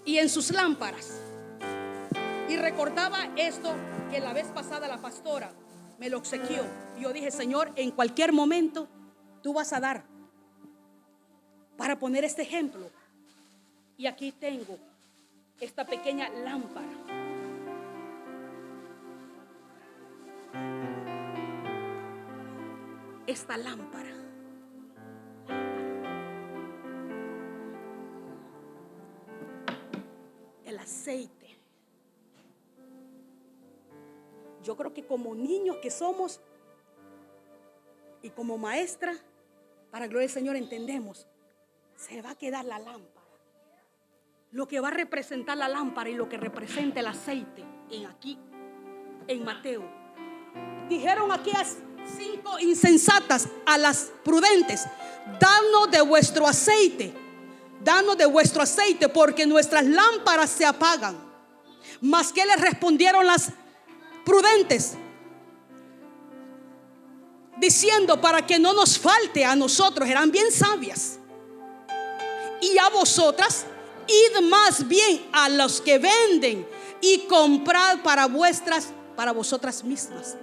S1: y en sus lámparas. Y recordaba esto que la vez pasada la pastora me lo obsequió. Y yo dije: Señor, en cualquier momento tú vas a dar para poner este ejemplo. Y aquí tengo esta pequeña lámpara. esta lámpara. El aceite. Yo creo que como niños que somos y como maestra, para gloria del Señor, entendemos, se va a quedar la lámpara. Lo que va a representar la lámpara y lo que representa el aceite en Mateo. Dijeron aquellas 5 insensatas a las prudentes: danos de vuestro aceite, danos de vuestro aceite, porque nuestras lámparas se apagan. Mas ¿qué les respondieron las prudentes? Diciendo: para que no nos falte a nosotros. Eran bien sabias. Y a vosotras, id más bien a los que venden y comprad para vosotras mismas.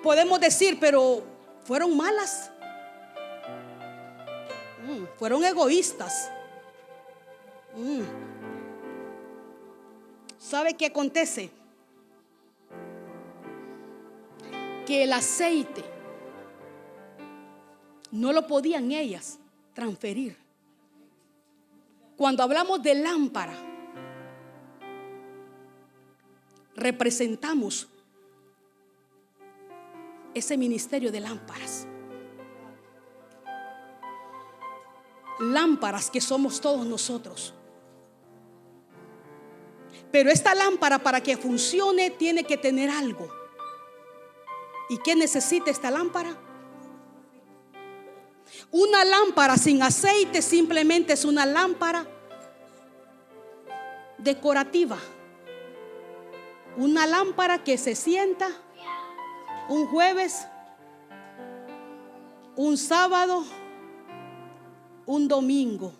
S1: Podemos decir, pero fueron malas, fueron egoístas. ¿Sabe qué acontece? Que el aceite no lo podían ellas transferir. Cuando hablamos de lámpara, representamos ese ministerio de lámparas. Lámparas que somos todos nosotros. Pero esta lámpara, para que funcione, tiene que tener algo. ¿Y qué necesita esta lámpara? Una lámpara sin aceite simplemente es una lámpara decorativa. Una lámpara que se sienta un jueves, un sábado, un domingo,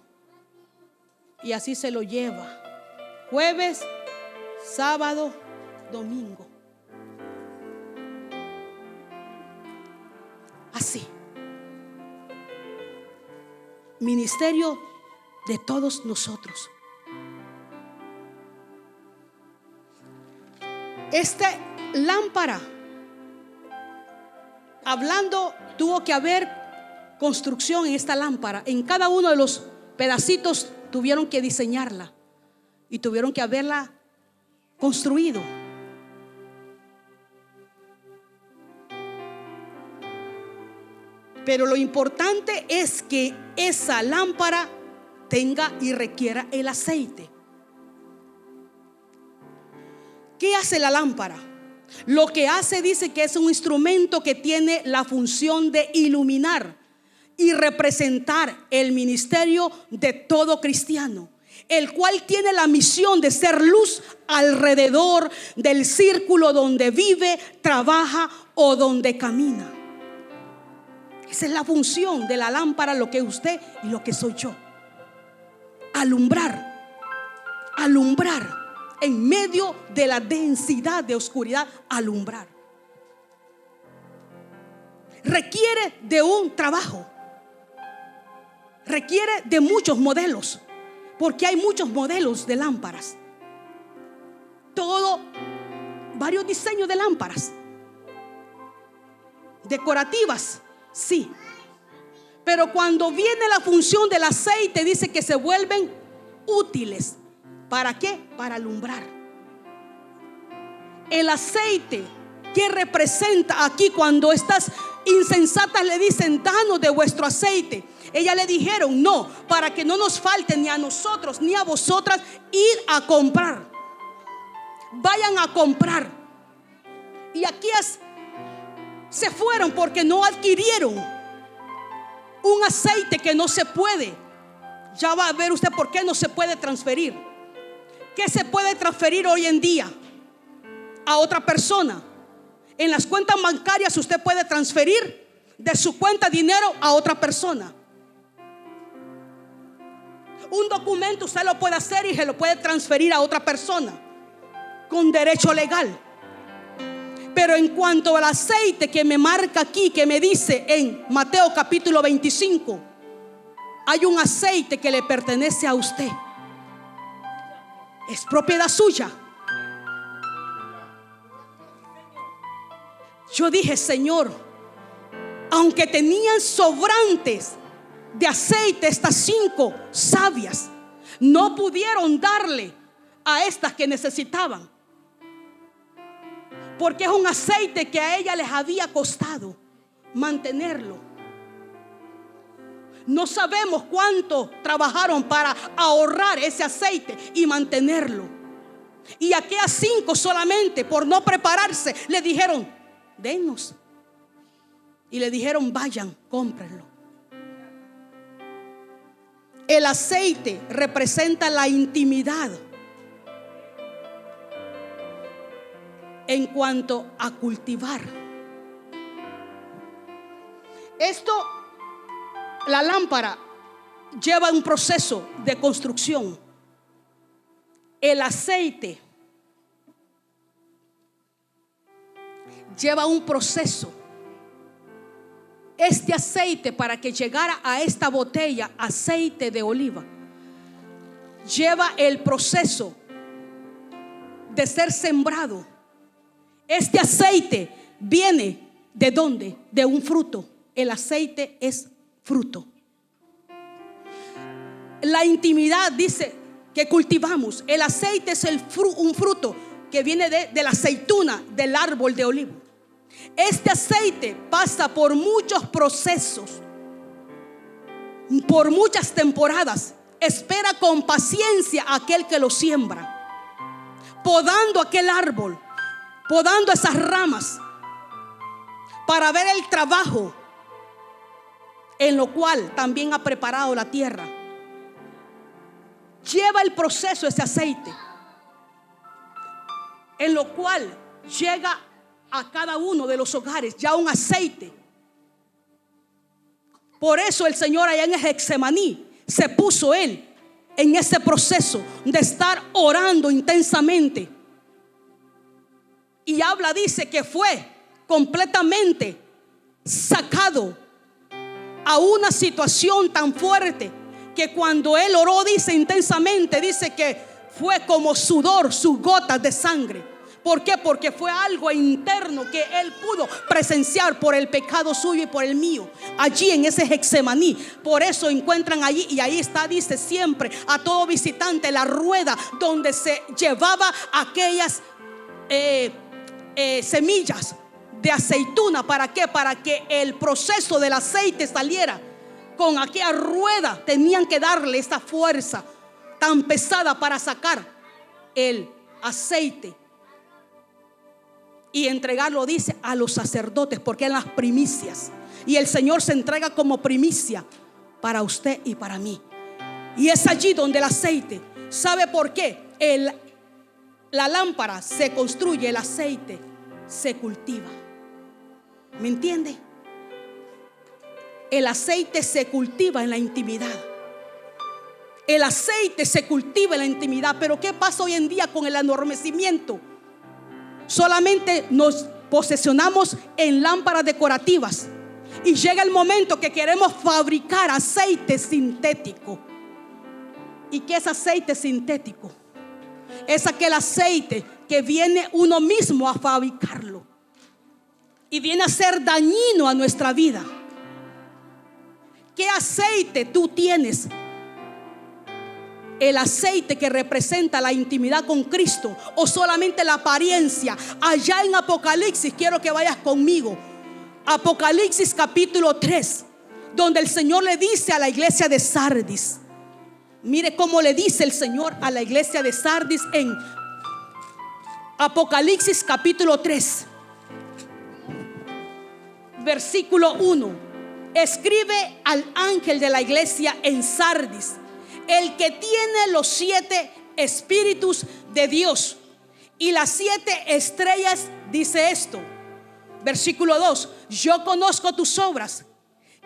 S1: y así se lo lleva. Jueves, sábado, domingo. Así. Ministerio de todos nosotros. Esta lámpara, hablando, tuvo que haber construcción en esta lámpara. En cada uno de los pedacitos tuvieron que diseñarla y tuvieron que haberla construido. Pero lo importante es que esa lámpara tenga y requiera el aceite. ¿Qué hace la lámpara? Lo que hace, dice que es un instrumento que tiene la función de iluminar y representar el ministerio de todo cristiano, el cual tiene la misión de ser luz alrededor del círculo donde vive, trabaja o donde camina. Esa es la función de la lámpara, lo que es usted y lo que soy yo. Alumbrar, alumbrar en medio de la densidad de oscuridad, alumbrar. Requiere de un trabajo, requiere de muchos modelos, porque hay muchos modelos de lámparas. Varios diseños de lámparas decorativas. Sí, pero cuando viene la función del aceite, dice que se vuelven útiles. ¿Para qué? Para alumbrar. El aceite, ¿qué representa aquí? Cuando estas insensatas le dicen: danos de vuestro aceite, ellas le dijeron: no, para que no nos falte ni a nosotros ni a vosotras, ir a comprar. Vayan a comprar. Y aquí se fueron porque no adquirieron un aceite que no se puede. Ya va a ver usted por qué no se puede transferir. ¿Qué se puede transferir hoy en día a otra persona? En las cuentas bancarias usted puede transferir de su cuenta dinero a otra persona. Un documento usted lo puede hacer y se lo puede transferir a otra persona con derecho legal. Pero en cuanto al aceite que me marca aquí, que me dice en Mateo capítulo 25, hay un aceite que le pertenece a usted. Es propiedad suya. Yo dije, Señor, aunque tenían sobrantes de aceite estas 5 sabias, no pudieron darle a estas que necesitaban, porque es un aceite que a ella les había costado mantenerlo. No sabemos cuánto trabajaron para ahorrar ese aceite y mantenerlo. Y aquellas 5 solamente, por no prepararse, le dijeron, denos. Y le dijeron, vayan, cómprenlo. El aceite representa la intimidad en cuanto a cultivar. Esto, la lámpara lleva un proceso de construcción. El aceite lleva un proceso. Este aceite, para que llegara a esta botella, aceite de oliva, lleva el proceso de ser sembrado. Este aceite viene ¿de dónde? De un fruto. El aceite es fruto. La intimidad dice que cultivamos. El aceite es un fruto que viene de la aceituna, del árbol de olivo. Este aceite pasa por muchos procesos, por muchas temporadas. Espera con paciencia a aquel que lo siembra, podando aquel árbol, podando esas ramas, para ver el trabajo en lo cual también ha preparado la tierra. Lleva el proceso ese aceite, en lo cual llega a cada uno de los hogares ya un aceite. Por eso el Señor allá en el Getsemaní se puso él en ese proceso de estar orando intensamente. Y habla, dice que fue completamente sacado a una situación tan fuerte que cuando él oró, dice intensamente, dice que fue como sudor, sus gotas de sangre. ¿Por qué? Porque fue algo interno que él pudo presenciar por el pecado suyo y por el mío, allí en ese Getsemaní. Por eso encuentran allí, y ahí está, dice siempre a todo visitante, la rueda donde se llevaba aquellas semillas de aceituna. ¿Para qué? Para que el proceso del aceite saliera. Con aquella rueda tenían que darle esta fuerza tan pesada para sacar el aceite y entregarlo, dice, a los sacerdotes, porque eran las primicias. Y el Señor se entrega como primicia para usted y para mí. Y es allí donde el aceite, ¿sabe por qué? La lámpara se construye, el aceite se cultiva. ¿Me entiende? El aceite se cultiva en la intimidad. El aceite se cultiva en la intimidad. Pero ¿qué pasa hoy en día con el adormecimiento? Solamente nos posesionamos en lámparas decorativas, y llega el momento que queremos fabricar aceite sintético. ¿Y qué es aceite sintético? Es aquel aceite que viene uno mismo a fabricarlo y viene a ser dañino a nuestra vida. ¿Qué aceite tú tienes? El aceite que representa la intimidad con Cristo, o solamente la apariencia. Allá en Apocalipsis, quiero que vayas conmigo, Apocalipsis capítulo 3, donde el Señor le dice a la iglesia de Sardis. Mire cómo le dice el Señor a la iglesia de Sardis en Apocalipsis capítulo 3, versículo 1. Escribe al ángel de la iglesia en Sardis, el que tiene los 7 espíritus de Dios y las 7 estrellas, dice esto, versículo 2: yo conozco tus obras,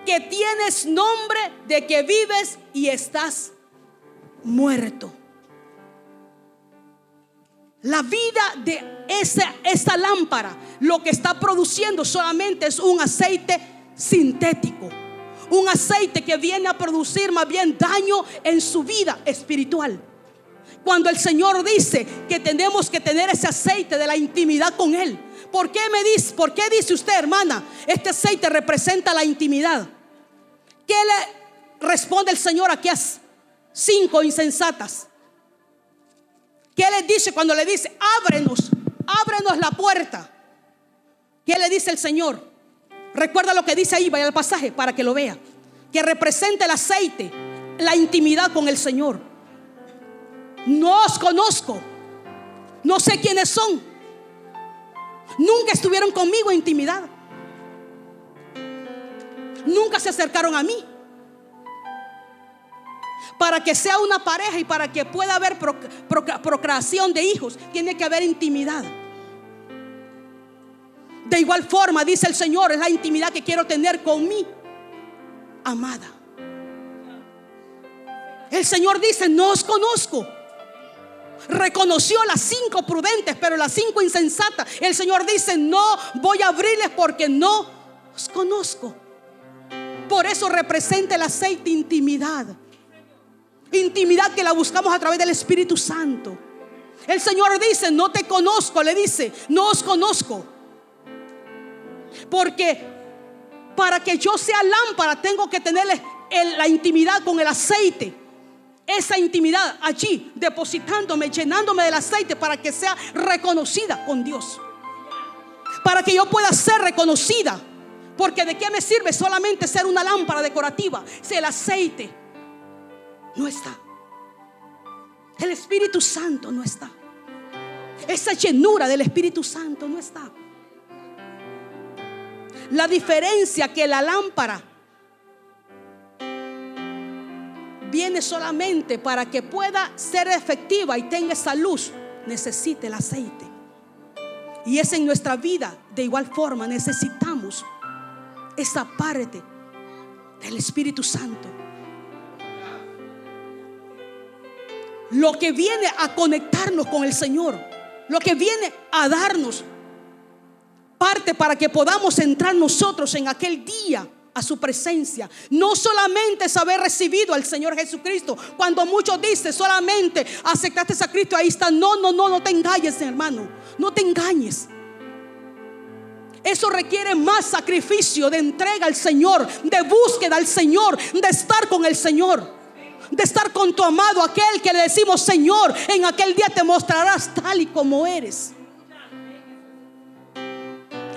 S1: que tienes nombre de que vives y estás muerto. La vida de esa lámpara, lo que está produciendo solamente es un aceite sintético, un aceite que viene a producir más bien daño en su vida espiritual, Cuando el Señor dice que tenemos que tener ese aceite de la intimidad con Él. ¿Por qué dice usted, hermana, este aceite representa la intimidad? ¿Qué le responde el Señor aquí a 5 insensatas? ¿Qué les dice cuando le dice, ábrenos la puerta? ¿Qué le dice el Señor? Recuerda lo que dice ahí, vaya al pasaje para que lo vea. Que representa el aceite, la intimidad con el Señor. No os conozco, no sé quiénes son, nunca estuvieron conmigo en intimidad, nunca se acercaron a mí. Para que sea una pareja y para que pueda haber procreación de hijos, tiene que haber intimidad. De igual forma, dice el Señor, es la intimidad que quiero tener con mi amada. El Señor dice, no os conozco. Reconoció las 5 prudentes, pero las 5 insensatas, el Señor dice, no voy a abrirles porque no os conozco. Por eso representa el aceite intimidad. Intimidad que la buscamos a través del Espíritu Santo. El Señor dice, no te conozco, le dice, no os conozco. Porque para que yo sea lámpara tengo que tener la intimidad con el aceite. Esa intimidad allí, depositándome, llenándome del aceite para que sea reconocida con Dios. Para que yo pueda ser reconocida. Porque de qué me sirve solamente ser una lámpara decorativa si el aceite no está, el Espíritu Santo no está, esa llenura del Espíritu Santo no está. La diferencia que la lámpara viene solamente para que pueda ser efectiva y tenga esa luz, necesita el aceite. Y es en nuestra vida de igual forma, necesitamos esa parte del Espíritu Santo. Lo que viene a conectarnos con el Señor, lo que viene a darnos parte para que podamos entrar nosotros en aquel día a su presencia. No solamente es haber recibido al Señor Jesucristo. Cuando muchos dicen solamente aceptaste a Cristo, ahí está. No te engañes, hermano, no te engañes. Eso requiere más sacrificio de entrega al Señor, de búsqueda al Señor, de estar con el Señor, de estar con tu amado, aquel que le decimos, Señor, en aquel día te mostrarás tal y como eres.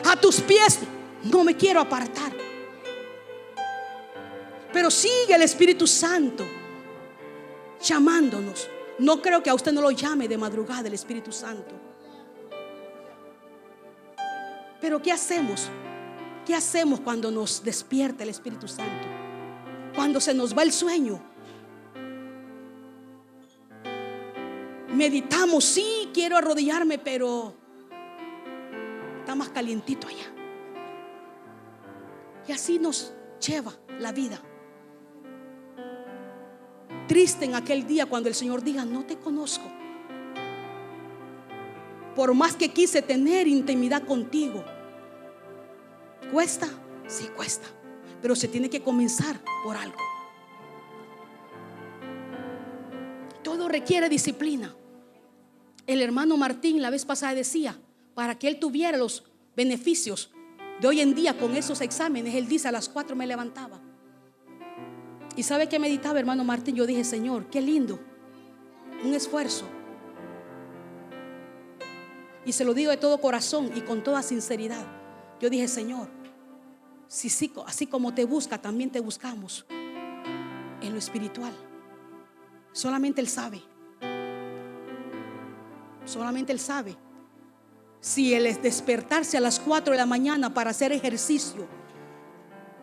S1: A tus pies no me quiero apartar. Pero sigue el Espíritu Santo llamándonos. No creo que a usted no lo llame de madrugada el Espíritu Santo. Pero ¿qué hacemos? ¿Qué hacemos cuando nos despierta el Espíritu Santo? Cuando se nos va el sueño. Meditamos, sí, quiero arrodillarme, pero está más calientito allá. Y así nos lleva la vida. Triste en aquel día cuando el Señor diga, no te conozco. Por más que quise tener intimidad contigo, ¿cuesta? Sí, cuesta. Pero se tiene que comenzar por algo. Todo requiere disciplina. El hermano Martín la vez pasada decía, para que él tuviera los beneficios de hoy en día con esos exámenes, él dice, a las 4 me levantaba. ¿Y sabe qué meditaba, hermano Martín? Yo dije, Señor, qué lindo, un esfuerzo. Y se lo digo de todo corazón y con toda sinceridad. Yo dije, Señor, si así como te busca, también te buscamos en lo espiritual. Solamente Él sabe. Solamente Él sabe. Si Él es despertarse a las 4 de la mañana para hacer ejercicio,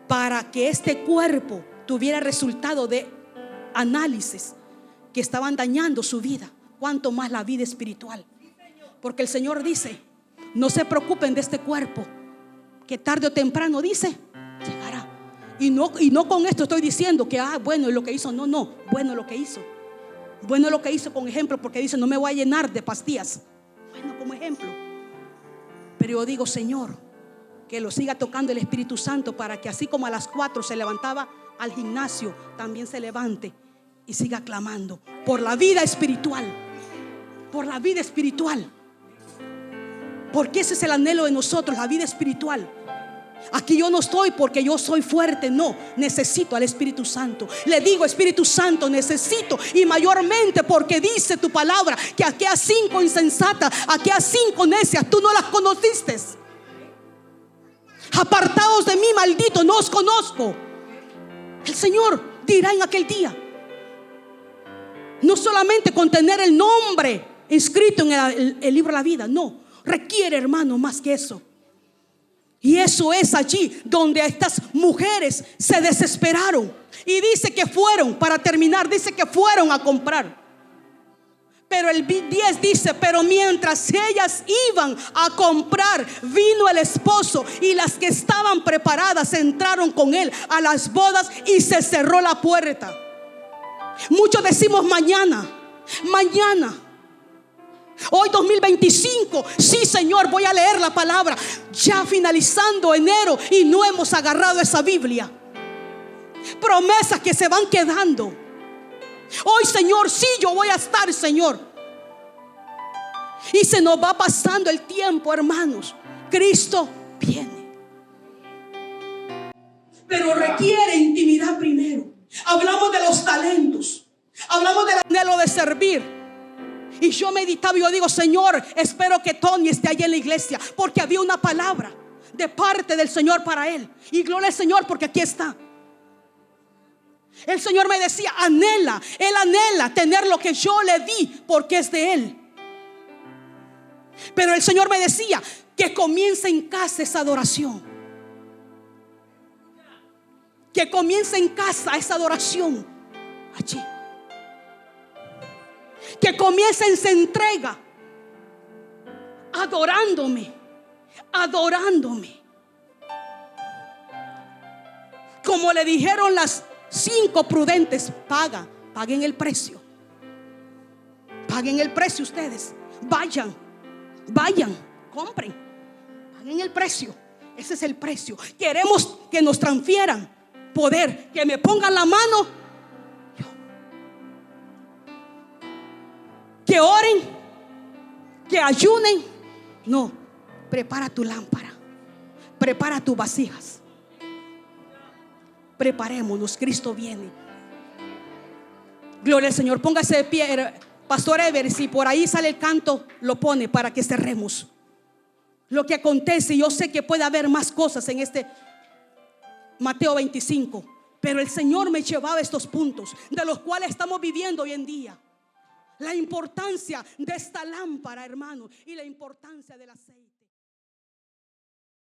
S1: para que este cuerpo tuviera resultado de análisis que estaban dañando su vida, cuánto más la vida espiritual. Porque el Señor dice, no se preocupen de este cuerpo, que tarde o temprano, dice, llegará. Y no con esto estoy diciendo que bueno es lo que hizo. No, bueno lo que hizo. Bueno lo que hizo con ejemplo, porque dice, no me voy a llenar de pastillas. Bueno, como ejemplo. Pero yo digo, Señor, que lo siga tocando el Espíritu Santo, para que así como a las 4 se levantaba al gimnasio, también se levante y siga clamando por la vida espiritual, por la vida espiritual. Porque ese es el anhelo de nosotros, la vida espiritual. Aquí yo no estoy porque yo soy fuerte, no, necesito al Espíritu Santo. Le digo, Espíritu Santo, necesito, y mayormente porque dice tu palabra que aquellas 5 insensatas, aquellas 5 necias, tú no las conociste. Apartados de mí, maldito, no os conozco. El Señor dirá en aquel día. No solamente con tener el nombre inscrito en el libro de la vida, no, requiere, hermano, más que eso. Y eso es allí donde estas mujeres se desesperaron. Y dice que fueron, para terminar, dice que fueron a comprar. Pero el 10 dice, pero mientras ellas iban a comprar, vino el esposo, y las que estaban preparadas entraron con él a las bodas y se cerró la puerta. Muchos decimos mañana, mañana. Hoy 2025, sí Señor, voy a leer la palabra. Ya finalizando enero y no hemos agarrado esa Biblia. Promesas que se van quedando. Hoy Señor, sí yo voy a estar, Señor. Y se nos va pasando el tiempo, hermanos. Cristo viene, pero requiere intimidad primero. Hablamos de los talentos, hablamos del anhelo de servir. Y yo meditaba y yo digo, Señor, espero que Tony esté allí en la iglesia, porque había una palabra de parte del Señor para él. Y gloria al Señor porque aquí está. El Señor me decía, anhela, él anhela tener lo que yo le di porque es de él. Pero el Señor me decía que comience en casa esa adoración. Que comience en casa esa adoración allí. Que comience en su entrega, adorándome, adorándome. Como le dijeron las 5 prudentes, paguen el precio. Paguen el precio ustedes. Vayan, compren, paguen el precio. Ese es el precio. Queremos que nos transfieran poder, que me pongan la mano, que oren, que ayunen. No, prepara tu lámpara, prepara tus vasijas. Preparémonos, Cristo viene. Gloria al Señor. Póngase de pie, Pastor Ever. Si por ahí sale el canto, lo pone para que cerremos lo que acontece. Yo sé que puede haber más cosas en este Mateo 25, pero el Señor me llevaba estos puntos de los cuales estamos viviendo hoy en día. La importancia de esta lámpara, hermano, y la importancia del aceite.